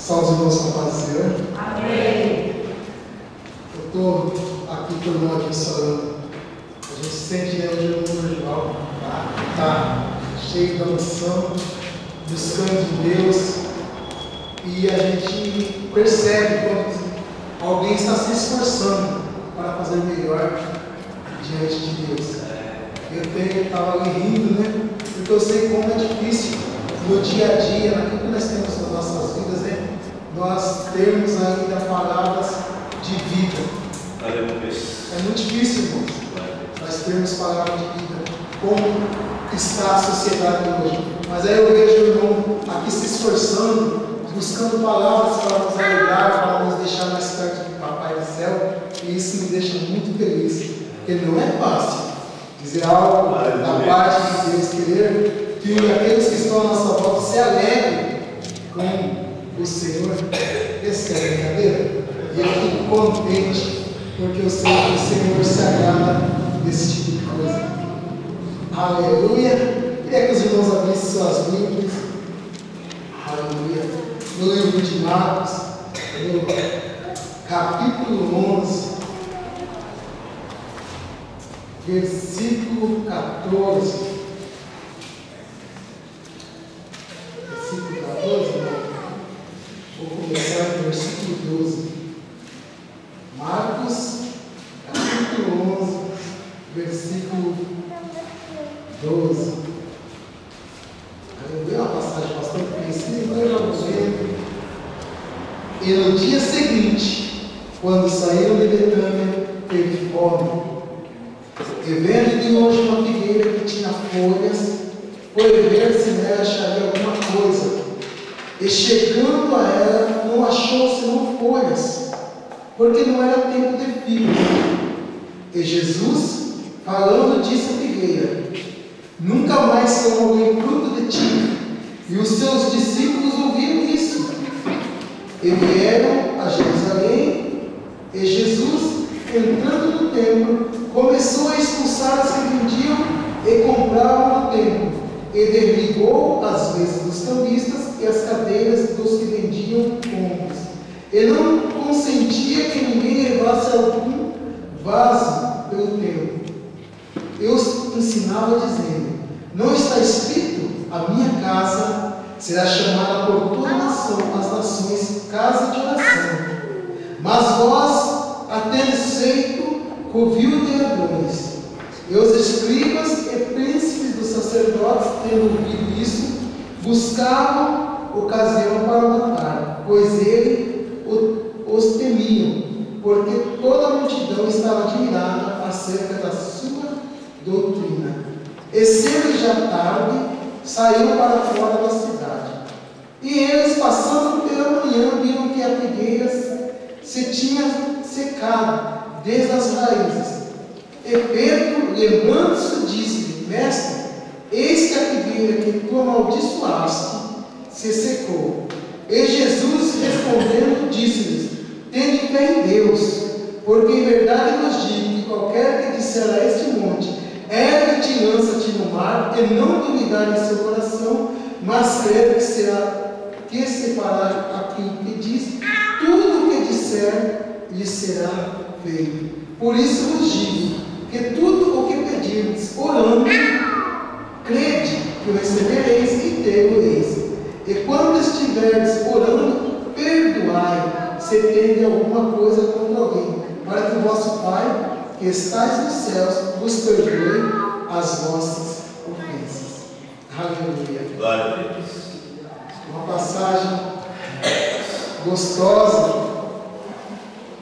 Salve os irmãos com a paz do Senhor. Amém. Eu estou aqui por nós abençoando. A gente sente, né, hoje o virtual está cheio da unção, buscando de Deus. E a gente percebe quando alguém está se esforçando para fazer melhor diante de Deus. Eu estava ali rindo, né? Porque eu sei como é difícil no dia a dia, naquilo que nós temos nas nossas vidas, né? Nós temos ainda palavras de vida. É muito difícil, irmãos, nós termos palavras de vida. Como está a sociedade hoje. Mas aí eu vejo o irmão aqui se esforçando, buscando palavras para nos alegrar, para nos deixar mais perto do Papai do Céu. E isso me deixa muito feliz. Porque não é fácil dizer algo da parte de Deus, querer que aqueles que estão à nossa volta se alegrem com o Senhor. Essa é a brincadeira. E eu fico contente, porque eu sei que o Senhor se agrada desse tipo de coisa. Aleluia. Queria que os irmãos abrissem suas Bíblias. Aleluia. No livro de Marcos, no capítulo 11, versículo 14. Versículo 14, não. Vou começar no versículo 12. Marcos, capítulo 11, versículo 12. Aleluia, uma passagem bastante conhecida, mas eu já vou ver. E no dia seguinte, quando saíram de Betânia, teve fome. E vendo de longe uma figueira que tinha folhas, foi ver se nela acharia alguma coisa. E chegando a ela, não achou senão folhas, porque não era tempo de figos. E Jesus, falando, disse à figueira: nunca mais comerei fruto de ti. E os seus discípulos ouviram isso. E vieram a Jerusalém, e Jesus, entrando no templo, começou a expulsar os que vendiam e compravam no templo, e derribou as mesas dos cambistas e as cadeiras dos que vendiam pombos. E não consentia que ninguém levasse algum vaso pelo templo. Eu os ensinava dizendo: não está escrito, a minha casa será chamada por toda as nações casa de oração. Mas vós a tendes feito covil de ladrões. E os escribas e príncipes dos sacerdotes, tendo ouvido isso, buscavam ocasião para matar, pois ele os temiam, porque toda a multidão estava admirada acerca da sua doutrina. E sendo já tarde, saíram para fora da cidade. E eles, passando pela manhã, viram que a figueira se tinha secado desde as raízes. E Pedro, lembrando-se, disse-lhe: mestre, eis que a figueira que tu amaldiçoaste se secou. E Jesus, respondendo, disse-lhes: tende fé em Deus, porque em verdade vos digo que qualquer que disser a este monte: ergue-te e lança-te no mar, e não duvidar em seu coração, mas crer que se fará aquilo que diz, tudo o que disser lhe será feito. Por isso vos digo que tudo o que pedirdes orando, crede que o recebereis e tê-lo-eis. E quando estiverdes orando, perdoai se tende alguma coisa contra alguém, para que o vosso Pai, que estais nos céus, vos perdoe as vossas ofensas. Aleluia. Glória a Deus. Uma passagem gostosa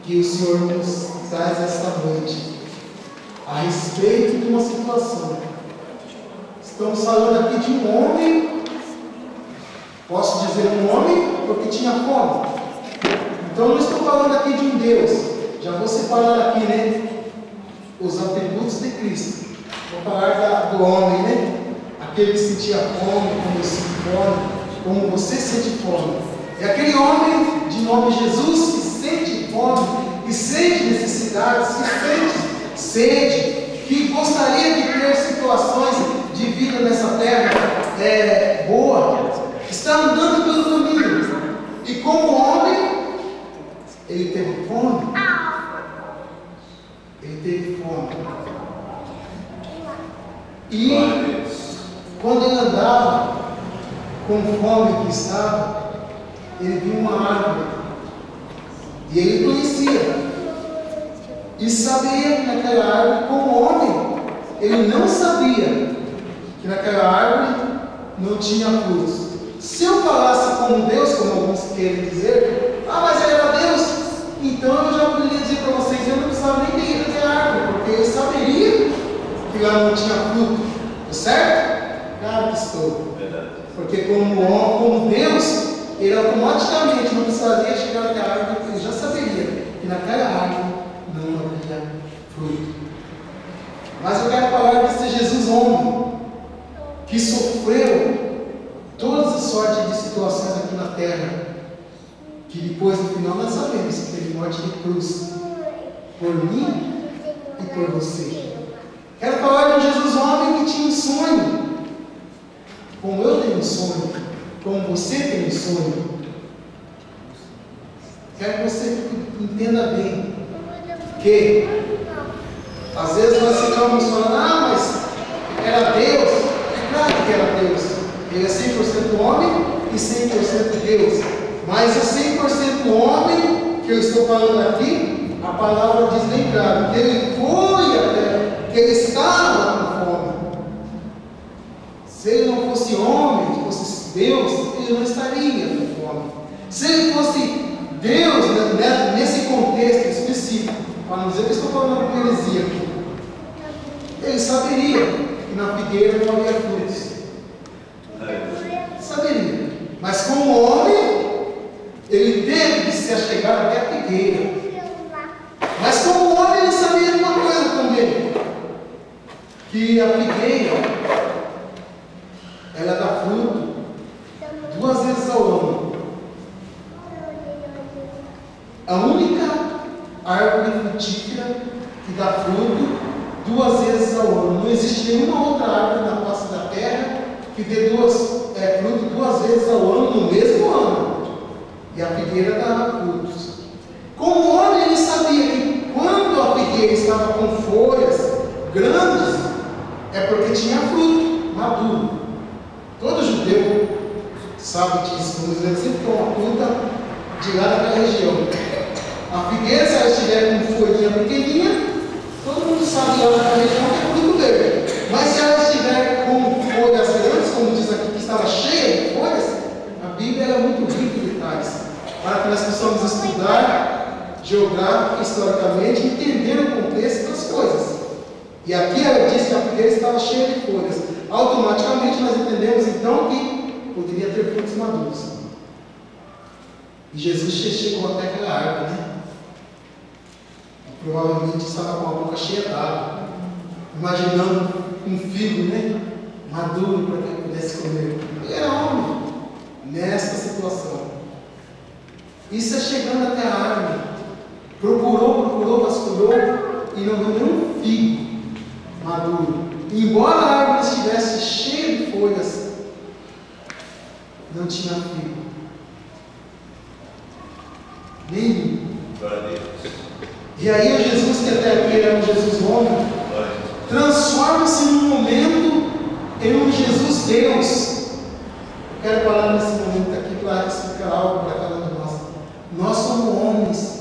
que o Senhor nos traz esta noite a respeito de uma situação. Estamos falando aqui de um homem, posso dizer um homem, porque tinha fome. Então não estou falando aqui de um Deus. Já vou separar aqui, né, os atributos de Cristo. Vou falar do homem, né? Aquele que sentia fome, como eu sinto fome, como você sente fome. É aquele homem de nome Jesus que sente fome, que sente necessidades, que sente sede, que gostaria de ter situações de vida nessa terra boa. Está andando pelo caminho. E como ele andava conforme que estava, ele viu uma árvore. E ele conhecia. E sabia que naquela árvore, como homem, ele não sabia que naquela árvore não tinha frutos. Se eu falasse como Deus, como alguns querem dizer, mas ele era Deus, então eu já poderia dizer para vocês, eu não precisava nem ter ido até a árvore, porque eu saberia que lá não tinha fruto. Certo? Claro que estou. Porque como Deus, ele automaticamente não precisaria chegar até a árvore, porque ele já saberia que naquela árvore não havia fruto. Mas eu quero falar desse Jesus homem, que sofreu todas as sortes de situações aqui na terra, que depois no final nós sabemos que teve morte de cruz, por mim e por você. Quero falar de um Jesus homem que tinha um sonho, como eu tenho um sonho, como você tem um sonho. Quero que você entenda bem, que às vezes nós ficamos falando, mas era Deus. É claro que era Deus. Ele é 100% homem e 100% Deus. Mas o 100% homem que eu estou falando aqui, a palavra diz bem claro, que ele foi até, que ele estava com fome. Se ele não fosse homem, fosse Deus, ele não estaria com fome. Se ele fosse Deus, nesse contexto específico, para não dizer que eu estou falando com heresia aqui, ele saberia que na figueira não havia frutos. Saberia. Mas como homem, ele teve que se achegar até a figueira. Mas como homem, ele sabia de uma coisa também, que a figueira, ela dá fruto 2 vezes ao ano. A única árvore frutífera que dá fruto 2 vezes ao ano. Não existe nenhuma outra árvore na face da terra que dê fruto 2 vezes ao ano no mesmo ano. E a figueira dá frutos. Como homem, ele sabia que quando a figueira estava com folhas grandes, é porque tinha fruto maduro. Todo judeu sabe disso. Quando os judeus sempre tomam fruta de lá daquela região. A figueira, se ela estiver com folhinha pequenininha, todo mundo sabe lá naquela região que é fruto verde. Mas se ela estiver com folhas grandes, como diz aqui, que estava cheia de folhas, a Bíblia é muito rica em detalhes, para que nós possamos estudar geográfica, historicamente, e entender o contexto das coisas. E aqui ela diz que a figueira estava cheia de folhas. Automaticamente nós entendemos então que poderia ter frutos maduros. E Jesus chegou até aquela árvore, né? E provavelmente estava com a boca cheia d'água, imaginando um figo, né? Maduro para que ele pudesse comer. Ele era homem nesta situação. Isso é chegando até a árvore. Procurou, vasculhou e não viu nenhum figo maduro. Embora a árvore estivesse cheia de folhas, não tinha figo. Nenhum. E aí o Jesus, que até aqui era um Jesus homem, transforma-se num momento em um Jesus Deus. Eu quero falar nesse momento aqui para explicar algo para cada um de nós. Nós somos homens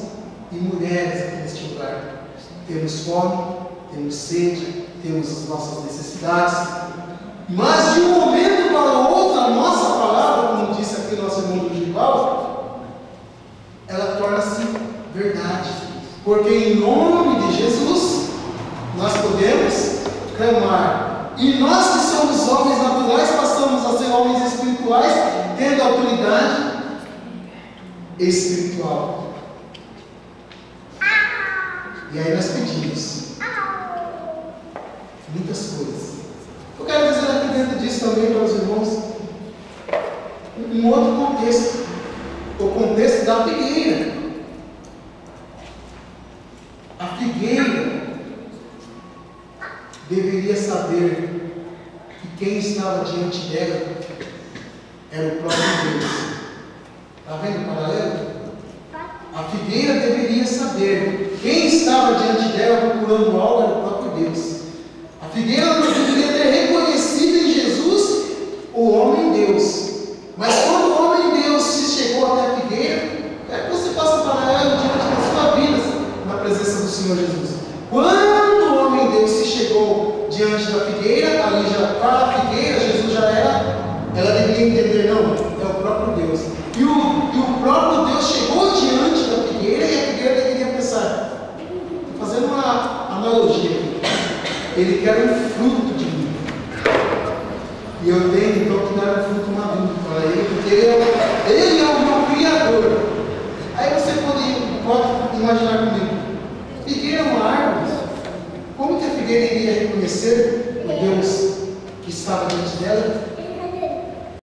e mulheres aqui neste lugar. Temos fome, temos sede, temos as nossas necessidades. Mas de um momento para o outro, a nossa palavra, como disse aqui o nosso irmão Genival, ela torna-se verdade. Porque em nome de Jesus, nós podemos clamar. E nós que somos homens naturais, passamos a ser homens espirituais, tendo autoridade espiritual. E aí nós pedimos muitas coisas. Eu quero dizer aqui dentro disso também para os irmãos um outro contexto, o contexto da figueira. A figueira deveria saber que quem estava diante dela era o próprio Deus. Está vendo o paralelo? A figueira deveria saber quem estava diante dela procurando algo era o próprio Deus. A figueira não deveria ter reconhecido em Jesus Senhor Jesus. Quando o homem Deus se chegou diante da figueira, ali já para a figueira, Jesus já era, ela deveria entender, não, é o próprio Deus. E o próprio Deus chegou diante da figueira e a figueira deveria pensar, fazendo uma analogia, ele quer um fruto